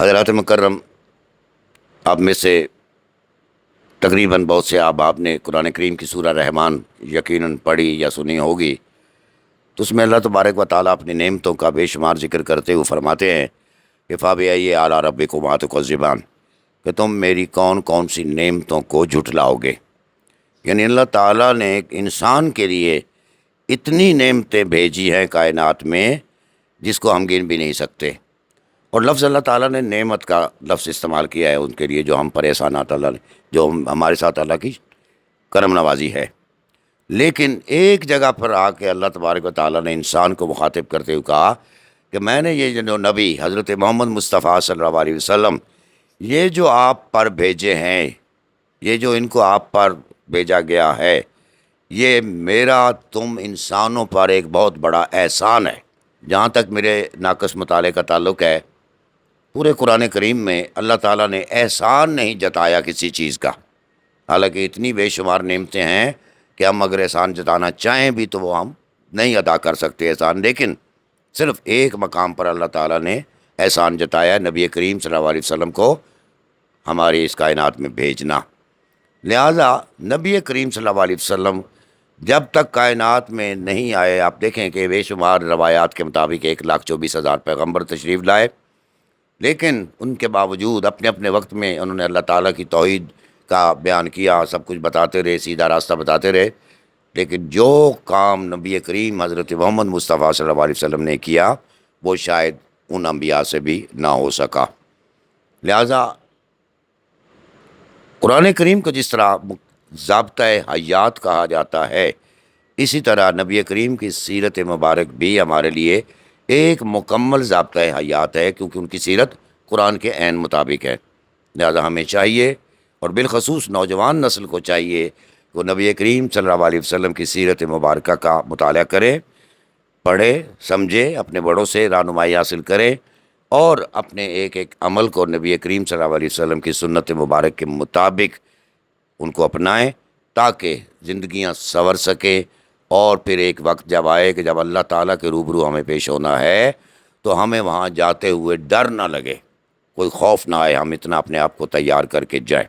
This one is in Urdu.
حضرات مکرم، آپ میں سے تقریباً بہت سے آپ نے قرآن کریم کی سورہ رحمان یقیناً پڑھی یا سنی ہوگی۔ تو اس میں اللہ تبارک و تعالیٰ اپنی نعمتوں کا بے شمار ذکر کرتے ہوئے فرماتے ہیں کہ فَبِأَيِّ آلَاءِ رَبِّكُمَا تُكَذِّبَانِ، کہ تم میری کون کون سی نعمتوں کو جھٹلاؤ گے۔ یعنی اللہ تعالیٰ نے ایک انسان کے لیے اتنی نعمتیں بھیجی ہیں کائنات میں جس کو ہم گن بھی نہیں سکتے، اور لفظ اللہ تعالیٰ نے نعمت کا لفظ استعمال کیا ہے ان کے لیے جو ہم پر احسانات اللہ نے، جو ہمارے ساتھ اللہ کی کرم نوازی ہے۔ لیکن ایک جگہ پر آ کے اللہ تبارک و تعالیٰ نے انسان کو مخاطب کرتے ہوئے کہا کہ میں نے یہ جو نبی حضرت محمد مصطفیٰ صلی اللہ علیہ وسلم یہ جو آپ پر بھیجے ہیں، یہ جو ان کو آپ پر بھیجا گیا ہے، یہ میرا تم انسانوں پر ایک بہت بڑا احسان ہے۔ جہاں تک میرے ناقص مطالعے کا تعلق ہے، پورے قرآن کریم میں اللہ تعالیٰ نے احسان نہیں جتایا کسی چیز کا، حالانکہ اتنی بے شمار نعمتیں ہیں کہ ہم اگر احسان جتانا چاہیں بھی تو وہ ہم نہیں ادا کر سکتے احسان۔ لیکن صرف ایک مقام پر اللہ تعالیٰ نے احسان جتایا، نبی کریم صلی اللہ علیہ وسلم کو ہماری اس کائنات میں بھیجنا۔ لہٰذا نبی کریم صلی اللہ علیہ وسلم جب تک کائنات میں نہیں آئے، آپ دیکھیں کہ بے شمار روایات کے مطابق 1,24,000 پیغمبر تشریف لائے، لیکن ان کے باوجود اپنے اپنے وقت میں انہوں نے اللہ تعالیٰ کی توحید کا بیان کیا، سب کچھ بتاتے رہے، سیدھا راستہ بتاتے رہے، لیکن جو کام نبی کریم حضرت محمد مصطفیٰ صلی اللہ علیہ وسلم نے کیا وہ شاید ان انبیاء سے بھی نہ ہو سکا۔ لہٰذا قرآن کریم کو جس طرح ضابطۂ حیات کہا جاتا ہے، اسی طرح نبی کریم کی سیرت مبارک بھی ہمارے لیے ایک مکمل ضابطۂ حیات ہے، کیونکہ ان کی سیرت قرآن کے عین مطابق ہے۔ لہذا ہمیں چاہیے، اور بالخصوص نوجوان نسل کو چاہیے، کہ وہ نبی کریم صلی اللہ علیہ وسلم کی سیرت مبارکہ کا مطالعہ کرے، پڑھے، سمجھے، اپنے بڑوں سے رہنمائی حاصل کرے، اور اپنے ایک ایک عمل کو نبی کریم صلی اللہ علیہ وسلم کی سنت مبارک کے مطابق ان کو اپنائیں، تاکہ زندگیاں سنور سکیں، اور پھر ایک وقت جب آئے کہ جب اللہ تعالیٰ کے روبرو ہمیں پیش ہونا ہے تو ہمیں وہاں جاتے ہوئے ڈر نہ لگے، کوئی خوف نہ آئے، ہم اتنا اپنے آپ کو تیار کر کے جائیں۔